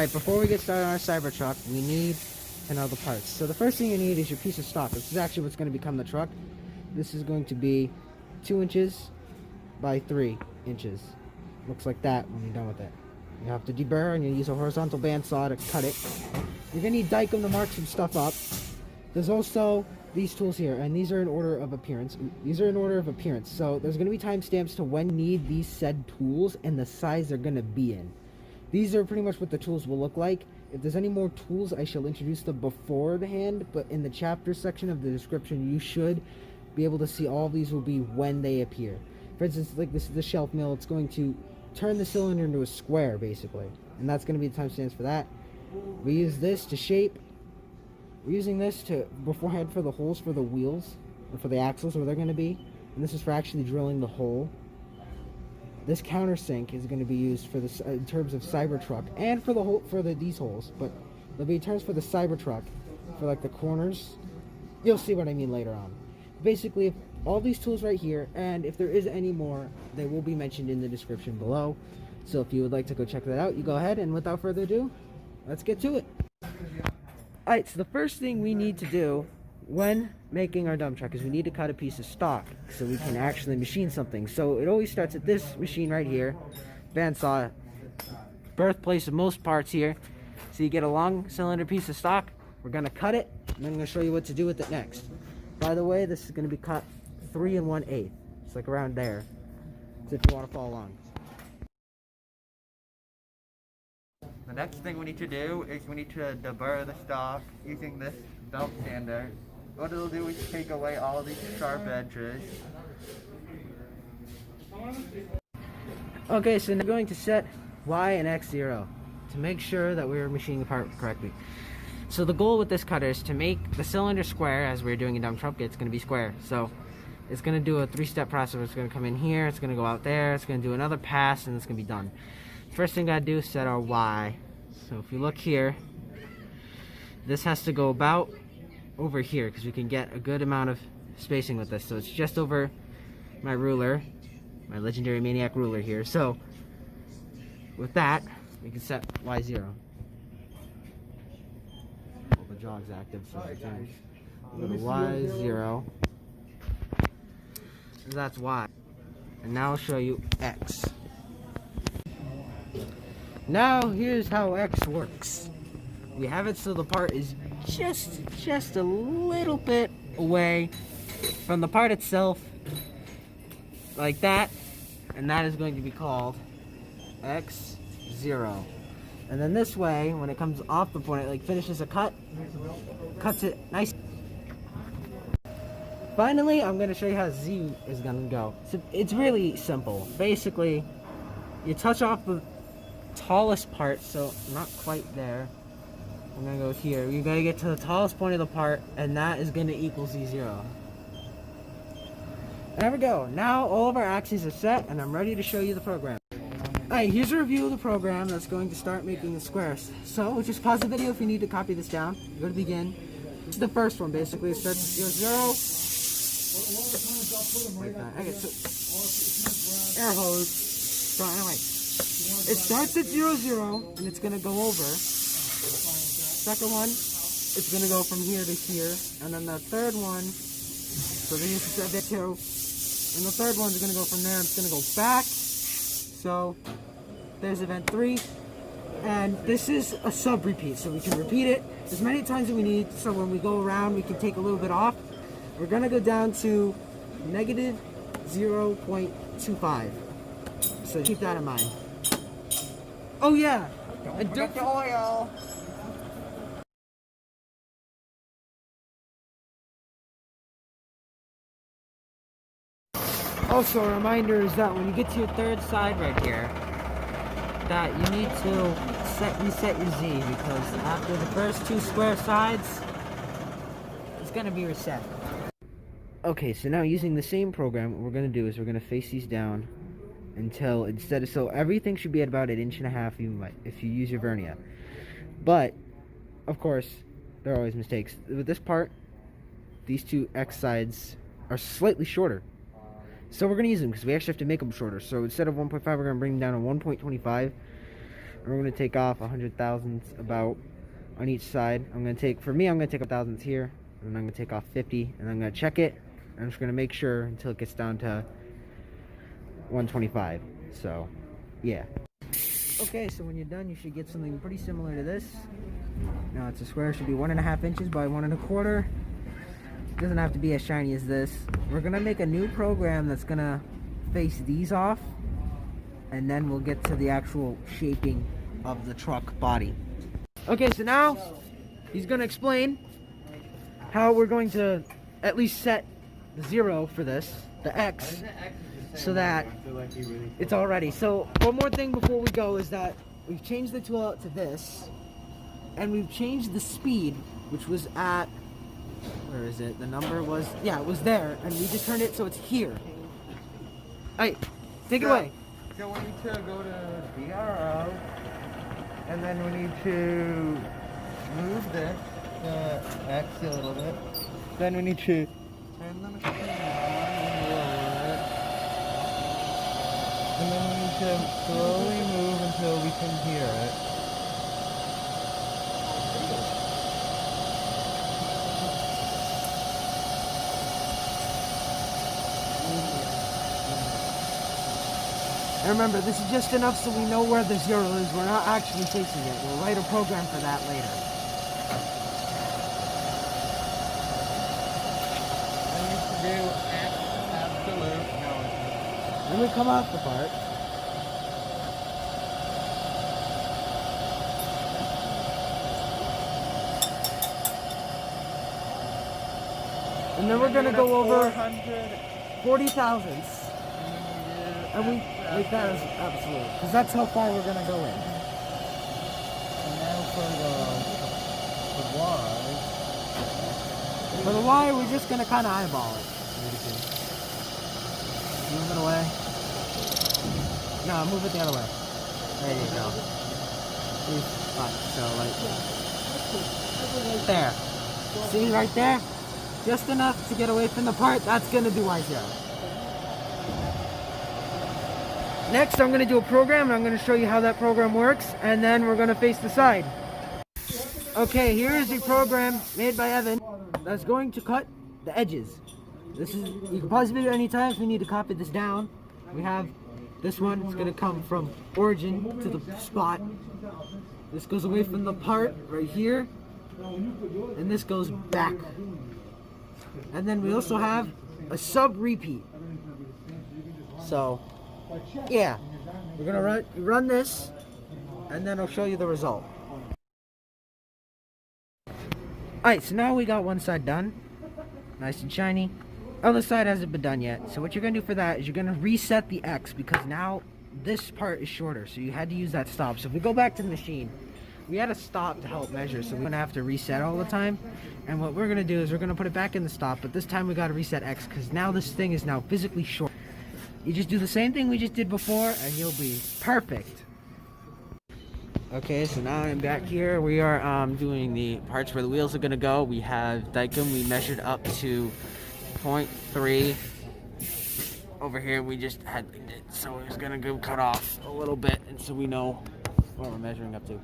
Alright, before we get started on our Cybertruck, we need to know the parts. So the first thing you need is your piece of stock. This is actually what's going to become the truck. This is going to be 2 inches by 3 inches. Looks like that when you're done with it. You have to deburr and you use a horizontal bandsaw to cut it. You're going to need Dykem to mark some stuff up. There's also these tools here, and these are in order of appearance. So there's going to be timestamps to when you need these said tools and the size they're going to be in. These are pretty much what the tools will look like. If there's any more tools, I shall introduce them beforehand, but in the chapter section of the description, you should be able to see all of these will be when they appear. For instance, like this is the shelf mill. It's going to turn the cylinder into a square, basically. And that's going to be the timestamps for that. We use this to shape. We're using this to beforehand for the holes for the wheels, or for the axles, where they're going to be. And this is for actually drilling the hole. This countersink is going to be used for this in terms of Cybertruck and for the hole for these holes, but there'll be terms for the Cybertruck for like the corners. You'll see what I mean later on. Basically, if all these tools right here, and if there is any more, they will be mentioned in the description below. So if you would like to go check that out, you go ahead, and without further ado, let's get to it. Alright, so the first thing we need to do when making our dump truck is we need to cut a piece of stock so we can actually machine something. So it always starts at this machine right here, bandsaw, birthplace of most parts here. So you get a long cylinder piece of stock. We're going to cut it, and I'm going to show you what to do with it next. By the way, this is going to be cut 3 1/8. It's like around there, so if you want to follow along. The next thing we need to do is we need to deburr the stock using this belt sander. What it'll do is take away all of these sharp edges. Okay, so now we're going to set Y and X 0 to make sure that we're machining the part correctly. So the goal with this cutter is to make the cylinder square, as we're doing a dump truck. It's going to be square. So it's going to do a 3-step process. It's going to come in here, it's going to go out there, it's going to do another pass, and it's going to be done. First thing I gotta do is set our Y. So if you look here, this has to go about over here because we can get a good amount of spacing with this. So it's just over my ruler, my legendary maniac ruler here. So with that, we can set Y0. Well, the jog's active, so I can go to Y0. So that's Y. And now I'll show you X. Now here's how X works. We have it so the part is just a little bit away from the part itself, like that, and that is going to be called X0. And then this way, when it comes off the point, it like finishes a cut, cuts it nice. Finally, I'm going to show you how Z is going to go. So it's really simple. Basically, you touch off the tallest part, so not quite there. I'm gonna go here. You gotta get to the tallest point of the part, and that is gonna equal Z0. There we go. Now all of our axes are set, and I'm ready to show you the program. Alright, here's a review of the program that's going to start making the squares. So just pause the video if you need to copy this down. Go to begin. This is the first one, basically. It starts at 0, 0. Like that. Okay, so air hose. So anyway. It starts at 0, 0, and it's going to go over. Second one, it's going to go from here to here. And then the third one, so then you set that 2. And the third one's going to go from there, and it's going to go back. So, there's event 3. And this is a sub-repeat, so we can repeat it as many times as we need. So when we go around, we can take a little bit off. We're going to go down to negative 0.25. So keep that in mind. Oh yeah, Don't forget the oil. Also, a reminder is that when you get to your third side right here, that you need to reset your Z, because after the first 2 square sides, it's going to be reset. Okay, so now using the same program, what we're going to do is we're going to face these down until so everything should be at about 1.5 inches if you use your vernia. But of course there are always mistakes. With this part, these 2 X sides are slightly shorter, so we're going to use them because we actually have to make them shorter. So instead of 1.5, we're going to bring them down to 1.25. And we're going to take off 100 thousandths about on each side. I'm going to take, for me, I'm going to take a thousandths here, and I'm going to take off 50, and I'm going to check it. I'm just going to make sure until it gets down to 125. So, yeah. Okay, so when you're done, you should get something pretty similar to this. Now it's a square, it should be 1.5 inches by 1.25. It doesn't have to be as shiny as this. We're gonna make a new program that's gonna face these off, and then we'll get to the actual shaping of the truck body. Okay, so now he's gonna explain how we're going to at least set the 0 for this, the X, so that it's all ready. So one more thing before we go is that we've changed the tool out to this, and we've changed the speed, which was at, where is it? The number was, yeah, it was there, and we just turned it so it's here. Alright, take it away. So we need to go to DRO, and then we need to move this X a little bit. Then we need to turn the machine on and lower it. And then we need to slowly move until we can hear it. And remember, this is just enough so we know where the 0 is. We're not actually facing it. We'll write a program for that later. I need to do X absolute. Then we come off the part. And then we're going to go over 40 thousandths. And we make that as absolute, because that's how far we're going to go in. And now for the Y. For the Y, we're just going to kind of eyeball it. Move it away. No, move it the other way. There you go. So like there. See right there? Just enough to get away from the part. That's going to do Y0. Next, I'm going to do a program, and I'm going to show you how that program works, and then we're going to face the side. Okay, here is a program made by Evan that's going to cut the edges. This is, you can pause the video anytime if we need to copy this down. We have this one, it's going to come from origin to the spot. This goes away from the part right here, and this goes back. And then we also have a sub-repeat. So, yeah, we're gonna run this, and then I'll show you the result. Alright, so now we got one side done, nice and shiny. Other side hasn't been done yet. So what you're gonna do for that is you're gonna reset the X, because now this part is shorter, so you had to use that stop. So if we go back to the machine, we had a stop to help measure, so we're gonna have to reset all the time. And what we're gonna do is we're gonna put it back in the stop, but this time we gotta reset X, because now this thing is now physically short. You just do the same thing we just did before, and you'll be perfect. Okay, so now I'm back here. We are doing the parts where the wheels are gonna go. We have Daikin. We measured up to 0.3. Over here, we just had, so it's gonna go cut off a little bit, and so we know what we're measuring up to.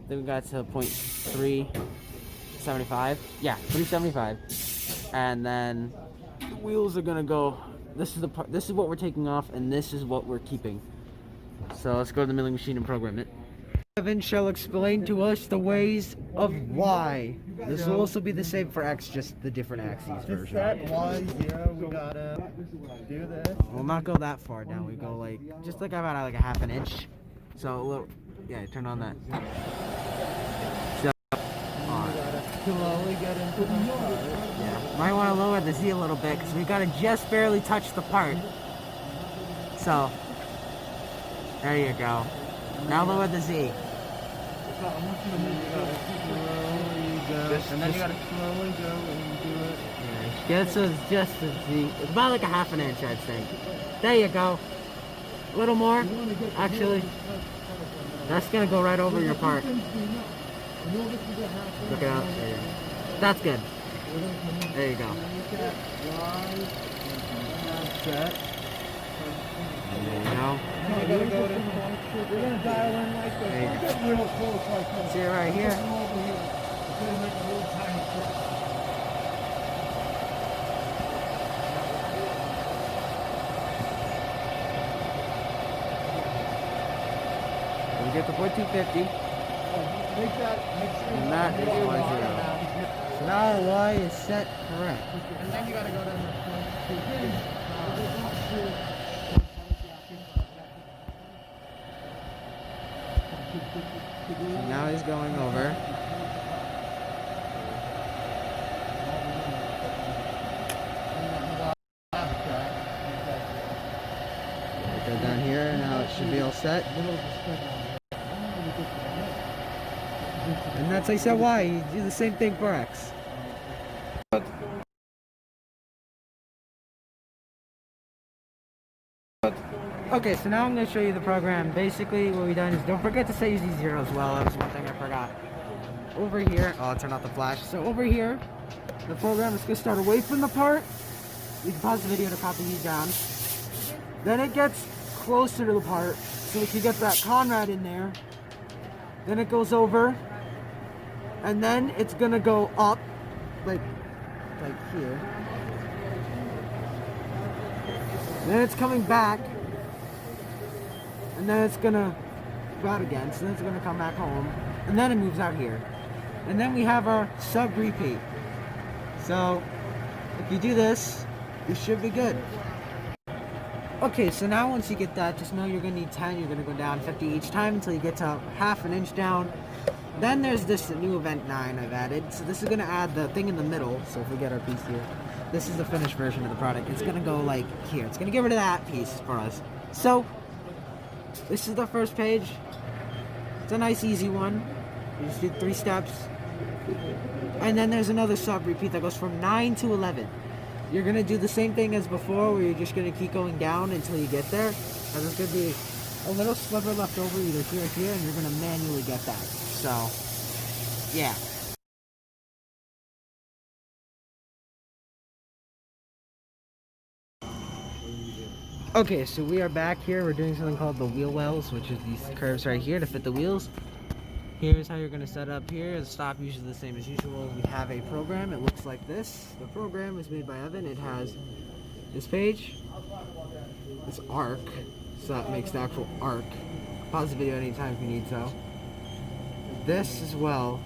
Then we got to 0.375. Yeah, 375. And then the wheels are gonna go. This is the part. This is what we're taking off, and this is what we're keeping. So let's go to the milling machine and program it. Evan shall explain to us the ways of Y. This will also be the same for X, just the different axes To version. set Y0, we gotta do this. We'll not go that far down. We go like just like about like a half an inch. So a little, yeah. Turn on that. So, Slowly get into the part. yeah. Might want to lower the Z a little bit because we gotta just barely touch the part. So there you go. Now lower the Z. And then you gotta slowly go and do it. Yeah, so it's just a Z. It's about like a half an inch, I'd say. There you go. A little more, actually. That's gonna go right over your part. Look out. There you go. That's good. There you go. There you go. You gotta go to We're gonna dial in like this. There you We'll get real close like this. See it right here? Come over here. It's gonna make a little tiny trip. We get the point 250. Make sure And that is Y0. So now our Y is set correct. And then you gotta go to the So now he's going over. Go down here, now it should be all set. And that's how you said Y. You do the same thing for X. Okay, so now I'm going to show you the program. Basically, what we've done is don't forget to set your Z0 as well. That was one thing I forgot. Over here, oh, turn off the flash. So over here, the program is going to start away from the part. You can pause the video to copy these down. Then it gets closer to the part, so we can get that Conrad in there. Then it goes over, and then it's going to go up, like here. Then it's coming back. And then it's gonna go out again, so then it's gonna come back home, and then it moves out here. And then we have our sub repeat. So if you do this, you should be good. Okay, so now once you get that, just know you're gonna need 10, you're gonna go down 50 each time until you get to half an inch down. Then there's this new event 9 I've added. So this is gonna add the thing in the middle, so if we get our piece here, this is the finished version of the product. It's gonna go like here. It's gonna get rid of that piece for us. So this is the first page. It's a nice easy one. You just do 3 steps. And then there's another sub repeat that goes from 9 to 11. You're gonna do the same thing as before, where you're just gonna keep going down until you get there. And there's gonna be a little sliver left over either here or here, and you're gonna manually get that. So, yeah. Okay, so we are back here. We're doing something called the wheel wells, which is these curves right here to fit the wheels. Here's how you're going to set up here. The stop usually the same as usual. We have a program. It looks like this. The program is made by Evan. It has this page, this arc, so that makes the actual arc. Pause the video anytime if you need so. This as well,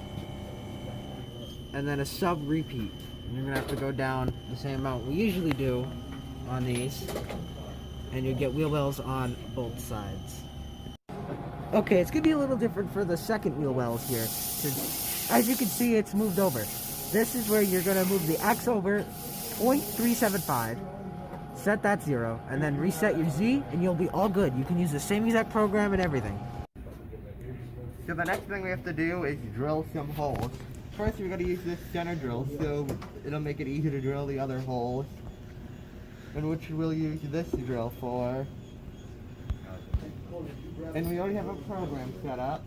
and then a sub repeat. And you're going to have to go down the same amount we usually do on these. And you get wheel wells on both sides. Okay, it's gonna be a little different for the second wheel wells here. As you can see, it's moved over. This is where you're gonna move the X over 0.375, set that 0, and then reset your Z, and you'll be all good. You can use the same exact program and everything. So the next thing we have to do is drill some holes. First, we're gonna use this center drill, so it'll make it easy to drill the other holes. And which we'll use this drill for. And we already have a program set up.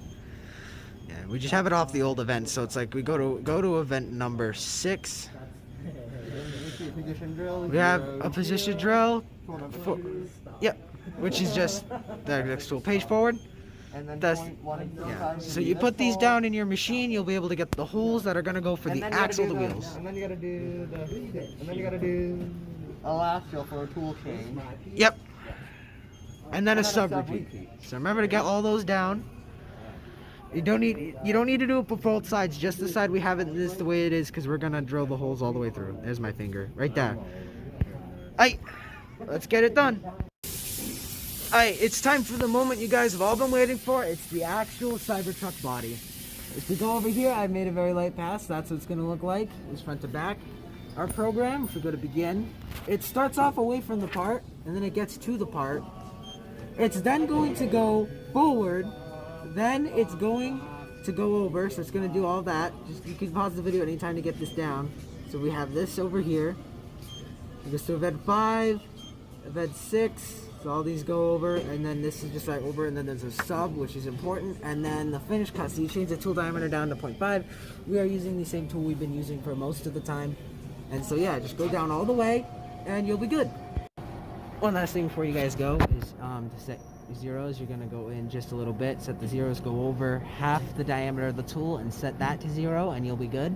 Yeah, we just have it off the old event, so it's like we go to event number 6. Position drill. We have a position drill. Yep, which is just the next to a page forward. And then That's, point 1 and yeah. So you put these down in your machine, you'll be able to get the holes that are gonna go for the axle of the wheels. And then you gotta do a lasso for a tool chain. Yep. And then a sub repeat. So remember to get all those down. You don't need to do it for both sides, just the side we have it this the way it is, because we're gonna drill the holes all the way through. There's my finger. Right there. Alright, let's get it done. Alright, it's time for the moment you guys have all been waiting for. It's the actual Cybertruck body. If we go over here, I made a very light pass. That's what it's gonna look like. It's front to back. Our program, if we go to begin, it starts off away from the part, and then it gets to the part. It's then going to go forward, then it's going to go over, so it's going to do all that. Just you can pause the video anytime to get this down. So we have this over here. It goes to event 5, event 6, so all these go over, and then this is just like over, and then there's a sub, which is important, and then the finish cut. So you change the tool diameter down to 0.5. We are using the same tool we've been using for most of the time. And so yeah, just go down all the way and you'll be good. One last thing before you guys go is to zeros, you're going to go in just a little bit. Set the zeros, go over half the diameter of the tool and set that to 0, and you'll be good.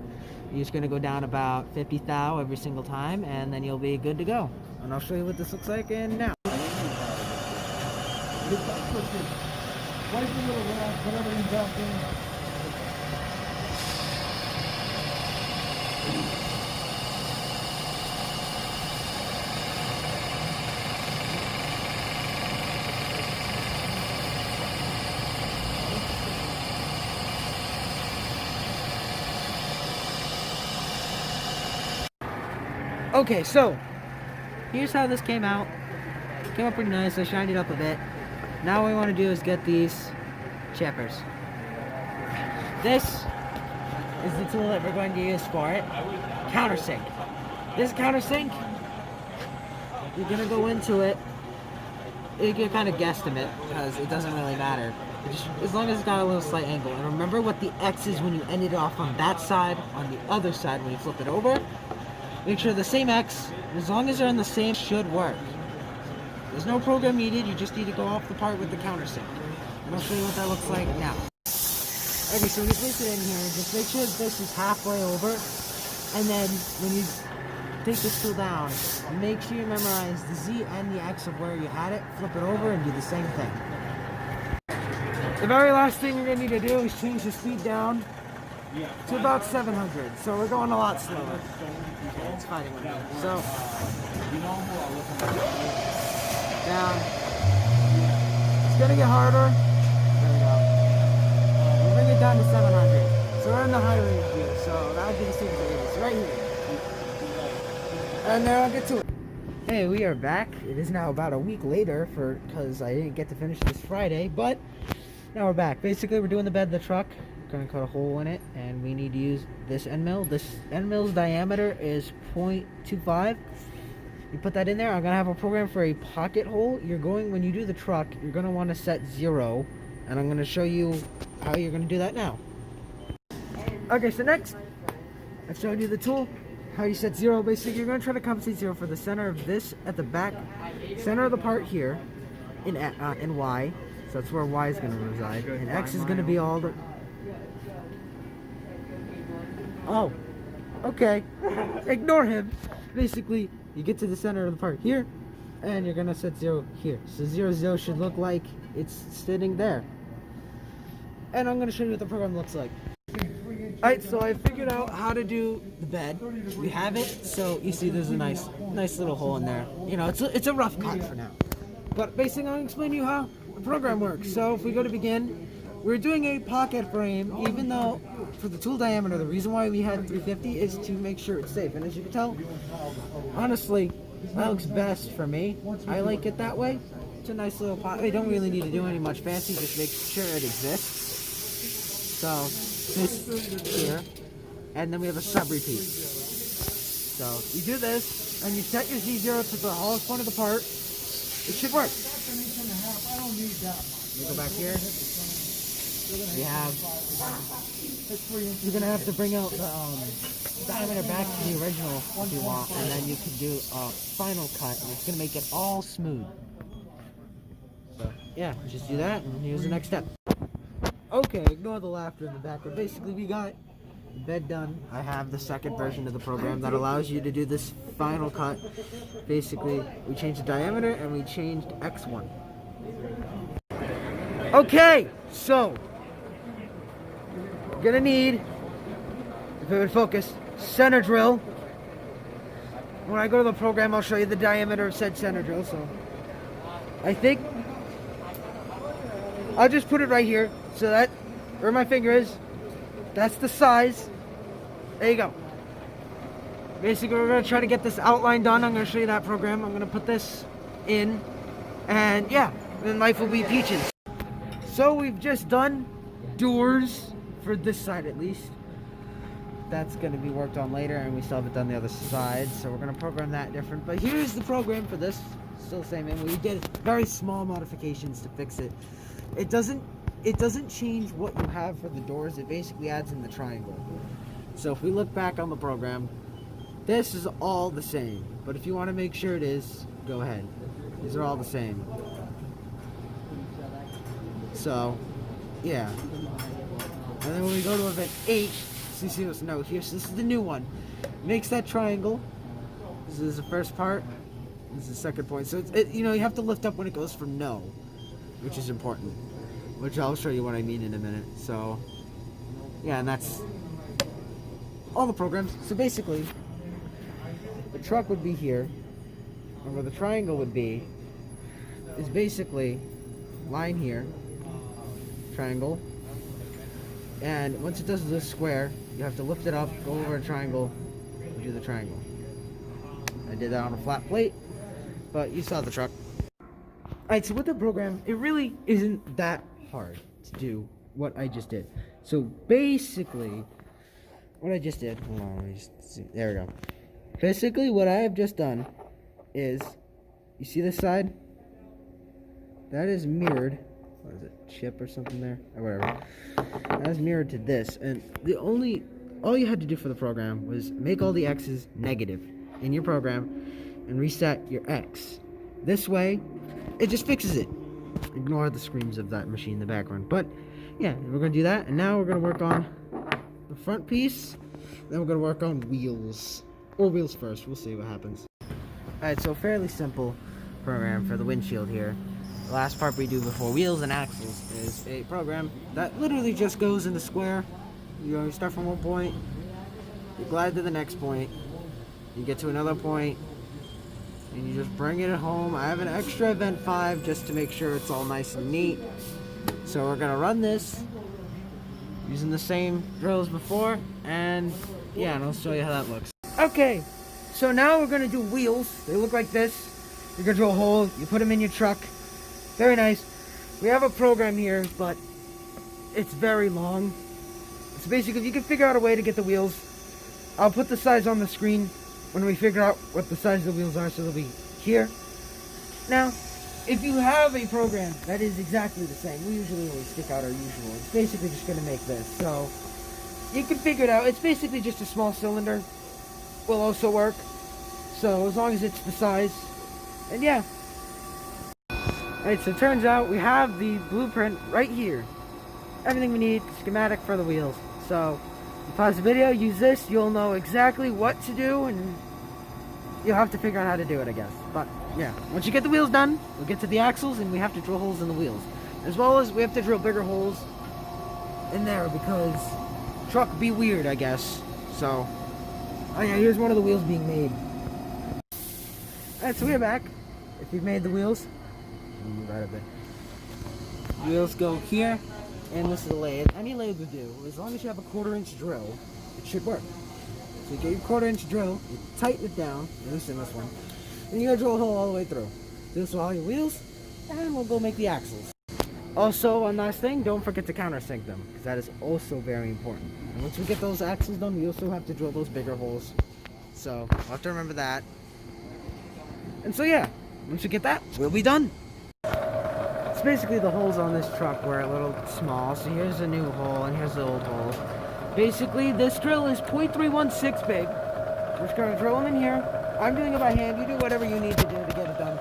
You're just going to go down about 50 thou every single time, and then you'll be good to go. And I'll show you what this looks like in now. Okay, so here's how this came out. Came out pretty nice. I shined it up a bit. Now what we want to do is get these chippers. This is the tool that we're going to use for it. Countersink. This countersink, you're going to go into it. You can kind of guesstimate because it doesn't really matter. As long as it's got a little slight angle. And remember what the X is when you end it off on that side, on the other side when you flip it over. Make sure the same X, as long as they're on the same, should work. There's no program needed, you just need to go off the part with the countersink. And I'll show you what that looks like now. Okay, so when you place it in here, just make sure this is halfway over. And then when you take this tool down, make sure you memorize the Z and the X of where you had it, flip it over, and do the same thing. The very last thing you're going to need to do is change the speed down to about 700. So we're going a lot slower. Okay, it's fighting with me. So, down. It's going to get harder. There we go. We'll bring it down to 700. So we're in the high range here. So that would be the same as it is right here. And then I'll get to it. Hey, we are back. It is now about a week later because I didn't get to finish this Friday, but now we're back. Basically, we're doing the bed of the truck. We're gonna cut a hole in it, and we need to use this end mill. This end mill's diameter is 0.25. You put that in there. I'm gonna have a program for a pocket hole. When you do the truck, you're gonna want to set 0, and I'm gonna show you how you're gonna do that now. Okay, so next, I've shown you the tool, how you set 0. Basically, you're gonna try to compensate 0 for the center of this at the back, center of the part here, in Y. So that's where Y is gonna reside, and X is gonna be all the. Oh, okay. Ignore him. Basically, you get to the center of the part here, and you're gonna set 0 here. So 0 should look like it's sitting there. And I'm gonna show you what the program looks like. Alright, so I figured out how to do the bed. We have it, so you see there's a nice little hole in there. You know, it's a rough cut for now. But basically, I'm gonna explain to you how the program works. So if we go to begin, we're doing a pocket frame, even though for the tool diameter, the reason why we had 350 is to make sure it's safe. And as you can tell, honestly, that looks best for me. I like it that way. It's a nice little pot. We don't really need to do any much fancy, just make sure it exists. So this here, and then we have a sub-repeat. So you do this, and you set your Z0 to the hollowest point of the part. It should work. You go back here. We have. You're gonna have to bring out the diameter back to the original if you want, and then you can do a final cut, and it's gonna make it all smooth. So yeah, just do that, and here's the next step. Okay, ignore the laughter in the background. Basically, we got the bed done. I have the second version of the program that allows you to do this final cut. Basically, we changed the diameter and we changed X1. Okay, so you're gonna need, if it would focus, center drill. When I go to the program, I'll show you the diameter of said center drill. So I think I'll just put it right here. So that, where my finger is, that's the size. There you go. Basically, we're going to try to get this outline done. I'm going to show you that program. I'm going to put this in, and yeah, then life will be peaches. So we've just done doors for this side at least. That's going to be worked on later, and we still haven't done the other side. So we're going to program that different. But here's the program for this. Still the same, and we did very small modifications to fix it. It doesn't change what you have for the doors. It basically adds in the triangle. So if we look back on the program, this is all the same. But if you want to make sure it is, go ahead. These are all the same. So, yeah. And then when we go to event 8, so you see this note here, so this is the new one. Makes that triangle. This is the first part. This is the second point. So, you know, you have to lift up when it goes from no, which is important. Which I'll show you what I mean in a minute. So, yeah, and that's all the programs. So basically, the truck would be here, and where the triangle would be is basically line here, triangle, and once it does this square, you have to lift it up, go over a triangle, and do the triangle. I did that on a flat plate, but you saw the truck. Alright, so with the program, it really isn't that hard to do what I just did. So basically, what I just did, hold on, let me just see, there we go. Basically, what I have just done is, you see this side? That is mirrored. What is it, chip or something there? Or whatever. That is mirrored to this, and all you had to do for the program was make all the X's negative in your program and reset your X. This way, it just fixes it. Ignore the screams of that machine in the background. But yeah, we're gonna do that, and now we're gonna work on the front piece. Then we're gonna work on wheels, or wheels first. We'll see what happens. All right, so fairly simple program for the windshield here. The last part we do before wheels and axles is a program that literally just goes in the square. You start from one point, you glide to the next point, you get to another point, and you just bring it home. I have an extra event 5 just to make sure it's all nice and neat. So we're gonna run this using the same drill as before, and yeah, and I'll show you how that looks. Okay, so now we're gonna do wheels. They look like this. You're gonna drill a hole, you put them in your truck. Very nice. We have a program here, but it's very long. So basically, if you can figure out a way to get the wheels, I'll put the size on the screen when we figure out what the size of the wheels are, so they'll be here. Now, if you have a program that is exactly the same, we usually always stick out our usual. It's basically just going to make this. So, you can figure it out. It's basically just a small cylinder. Will also work. So, as long as it's the size. And yeah. Alright, so it turns out we have the blueprint right here. Everything we need, schematic for the wheels. So, you pause the video, use this, you'll know exactly what to do, and you'll have to figure out how to do it, I guess. But, yeah, once you get the wheels done, we'll get to the axles, and we have to drill holes in the wheels. As well as we have to drill bigger holes in there, because truck be weird, I guess. So, oh yeah, here's one of the wheels being made. Alright, so we're back. If you've made the wheels, move out of it. Wheels go here, and this is a lathe. Any lathe would do. As long as you have a 1/4-inch drill, it should work. So you get your 1/4-inch drill, you tighten it down, at least in this one, and you gotta drill a hole all the way through. Do this with all your wheels, and we'll go make the axles. Also, one last thing, don't forget to countersink them, because that is also very important. And once we get those axles done, we also have to drill those bigger holes. So, we'll have to remember that. And so yeah, once we get that, we'll be done. So basically the holes on this truck were a little small, so here's the new hole and here's the old hole. Basically this drill is 0.316 big. We're just going to drill them in here. I'm doing it by hand, you do whatever you need to do to get it done.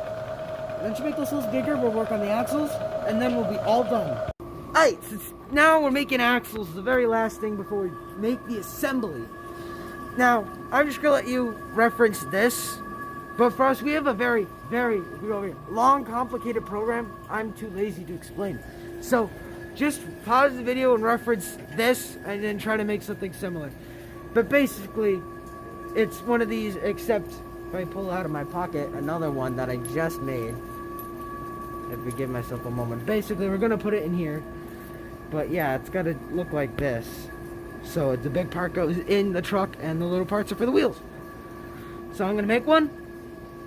Once you make those holes bigger, we'll work on the axles, and then we'll be all done. Alright, so now we're making axles, the very last thing before we make the assembly. Now, I'm just going to let you reference this. But for us, we have a very, very long, complicated program. I'm too lazy to explain. So, just pause the video and reference this, and then try to make something similar. But basically, it's one of these, except if I pull out of my pocket another one that I just made. If I give myself a moment. Basically, we're going to put it in here. But yeah, it's got to look like this. So, the big part goes in the truck, and the little parts are for the wheels. So, I'm going to make one.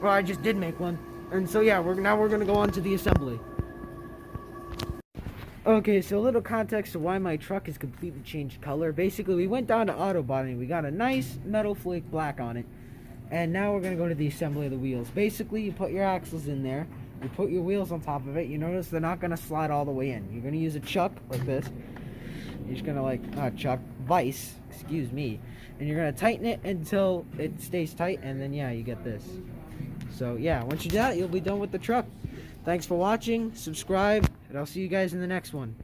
Well, I just did make one. And so yeah, now we're going to go on to the assembly. Okay, so a little context of why my truck has completely changed color. Basically, we went down to auto body. We got a nice metal flake black on it. And now we're going to go to the assembly of the wheels. Basically, you put your axles in there. You put your wheels on top of it. You notice they're not going to slide all the way in. You're going to use a chuck like this. You're just going to vise, excuse me. And you're going to tighten it until it stays tight. And then yeah, you get this. So yeah, once you do that, you'll be done with the truck. Thanks for watching. Subscribe. And I'll see you guys in the next one.